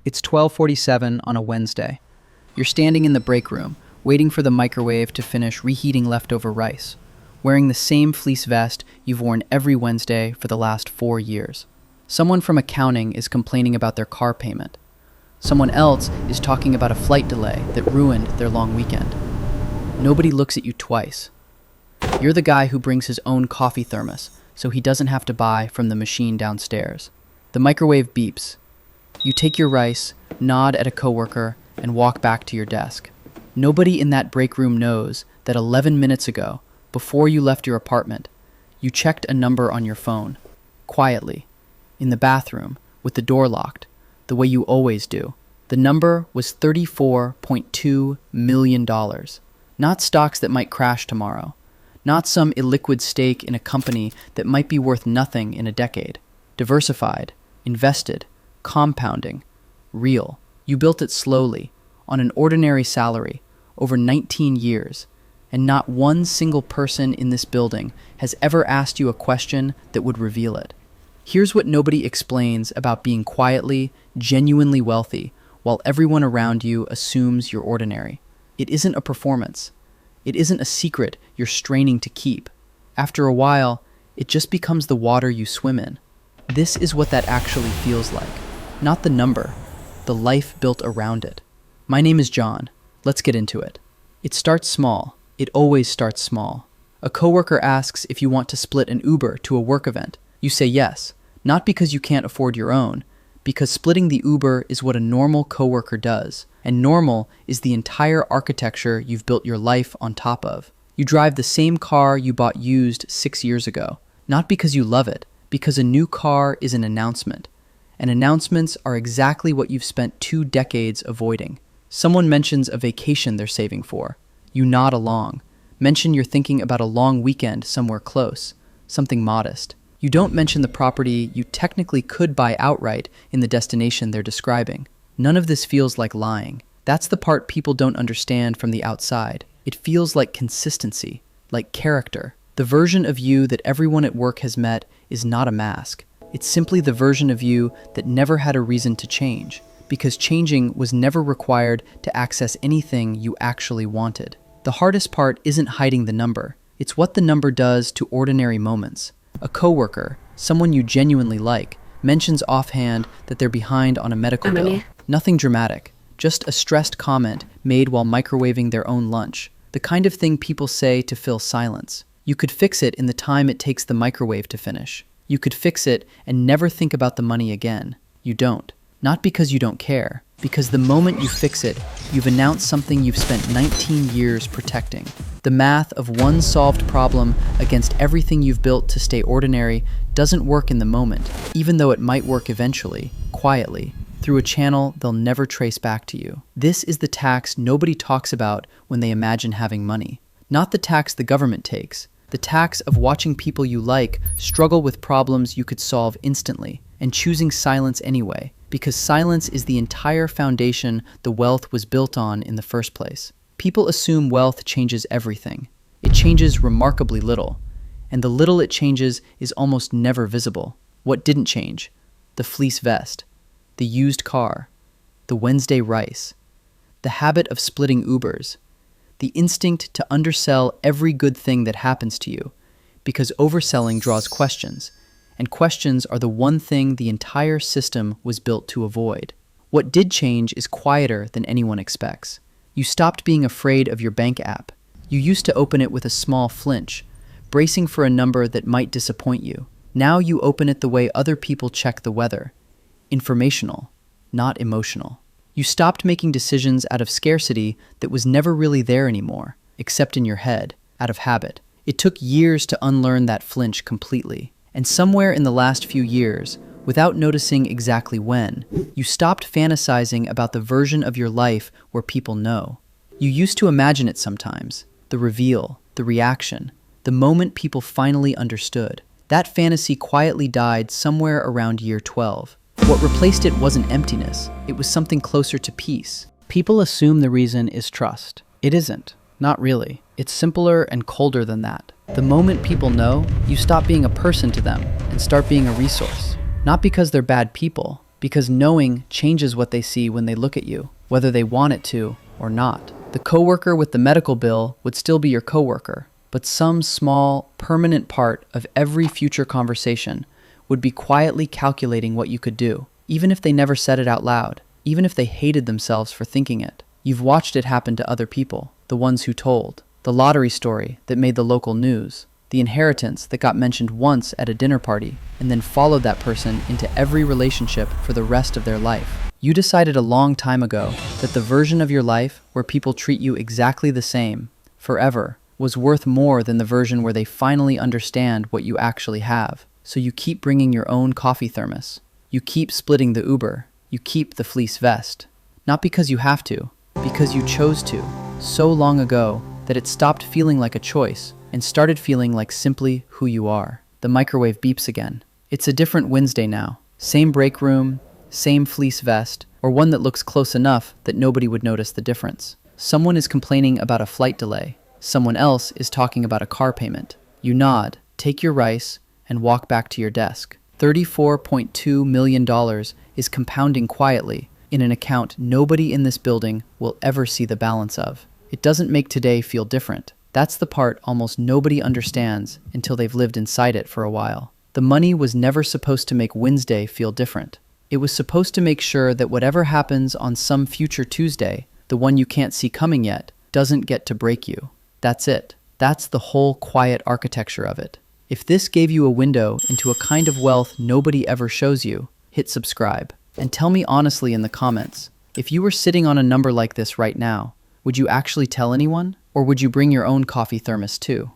It's 12:47 on a Wednesday. You're standing in the break room, waiting for the microwave to finish reheating leftover rice, wearing the same fleece vest you've worn every Wednesday for the last 4 years. Someone from accounting is complaining about their car payment. Someone else is talking about a flight delay that ruined their long weekend. Nobody looks at you twice. You're the guy who brings his own coffee thermos, so he doesn't have to buy from the machine downstairs. The microwave beeps. You take your rice, nod at a coworker, and walk back to your desk. Nobody in that break room knows that 11 minutes ago, before you left your apartment, you checked a number on your phone, quietly, in the bathroom, with the door locked, the way you always do. The number was $34.2 million. Not stocks that might crash tomorrow. Not some illiquid stake in a company that might be worth nothing in a decade. Diversified, invested, compounding, real. You built it slowly, on an ordinary salary, over 19 years, and not one single person in this building has ever asked you a question that would reveal it. Here's what nobody explains about being quietly, genuinely wealthy, while everyone around you assumes you're ordinary. It isn't a performance. It isn't a secret you're straining to keep. After a while, it just becomes the water you swim in. This is what that actually feels like. Not the number, the life built around it. My name is John. Let's get into it. It starts small. It always starts small. A coworker asks if you want to split an Uber to a work event. You say yes, not because you can't afford your own, because splitting the Uber is what a normal coworker does, and normal is the entire architecture you've built your life on top of. You drive the same car you bought used 6 years ago, not because you love it, because a new car is an announcement. And announcements are exactly what you've spent 2 decades avoiding. Someone mentions a vacation they're saving for. You nod along. Mention you're thinking about a long weekend somewhere close, something modest. You don't mention the property you technically could buy outright in the destination they're describing. None of this feels like lying. That's the part people don't understand from the outside. It feels like consistency, like character. The version of you that everyone at work has met is not a mask. It's simply the version of you that never had a reason to change, because changing was never required to access anything you actually wanted. The hardest part isn't hiding the number. It's what the number does to ordinary moments. A coworker, someone you genuinely like, mentions offhand that they're behind on a medical bill. Nothing dramatic, just a stressed comment made while microwaving their own lunch. The kind of thing people say to fill silence. You could fix it in the time it takes the microwave to finish. You could fix it and never think about the money again. You don't. Not because you don't care, because the moment you fix it, you've announced something you've spent 19 years protecting. The math of one solved problem against everything you've built to stay ordinary doesn't work in the moment, even though it might work eventually, quietly, through a channel they'll never trace back to you. This is the tax nobody talks about when they imagine having money. Not the tax the government takes. The tax of watching people you like struggle with problems you could solve instantly, and choosing silence anyway, because silence is the entire foundation the wealth was built on in the first place. People assume wealth changes everything. It changes remarkably little, and the little it changes is almost never visible. What didn't change? The fleece vest, the used car, the Wednesday rice, the habit of splitting Ubers, the instinct to undersell every good thing that happens to you, because overselling draws questions, and questions are the one thing the entire system was built to avoid. What did change is quieter than anyone expects. You stopped being afraid of your bank app. You used to open it with a small flinch, bracing for a number that might disappoint you. Now you open it the way other people check the weather. Informational, not emotional. You stopped making decisions out of scarcity that was never really there anymore, except in your head, out of habit. It took years to unlearn that flinch completely. And somewhere in the last few years, without noticing exactly when, you stopped fantasizing about the version of your life where people know. You used to imagine it sometimes, the reveal, the reaction, the moment people finally understood. That fantasy quietly died somewhere around year 12. What replaced it wasn't emptiness, it was something closer to peace. People assume the reason is trust. It isn't. Not really. It's simpler and colder than that. The moment people know, you stop being a person to them and start being a resource. Not because they're bad people, Because knowing changes what they see when they look at you, whether they want it to or not. The coworker with the medical bill would still be your coworker, but some small, permanent part of every future conversation would be quietly calculating what you could do, even if they never said it out loud, even if they hated themselves for thinking it. You've watched it happen to other people, the ones who told, the lottery story that made the local news, the inheritance that got mentioned once at a dinner party and then followed that person into every relationship for the rest of their life. You decided a long time ago that the version of your life where people treat you exactly the same, forever, was worth more than the version where they finally understand what you actually have. So you keep bringing your own coffee thermos. You keep splitting the Uber. You keep the fleece vest. Not because you have to, because you chose to, so long ago that it stopped feeling like a choice and started feeling like simply who you are. The microwave beeps again. It's a different Wednesday now. Same break room, same fleece vest, or one that looks close enough that nobody would notice the difference. Someone is complaining about a flight delay. Someone else is talking about a car payment. You nod, take your rice, and walk back to your desk. $34.2 million is compounding quietly in an account nobody in this building will ever see the balance of. It doesn't make today feel different. That's the part almost nobody understands until they've lived inside it for a while. The money was never supposed to make Wednesday feel different. It was supposed to make sure that whatever happens on some future Tuesday, the one you can't see coming yet, doesn't get to break you. That's it. That's the whole quiet architecture of it. If this gave you a window into a kind of wealth nobody ever shows you, hit subscribe. And tell me honestly in the comments, if you were sitting on a number like this right now, would you actually tell anyone? Or would you bring your own coffee thermos too?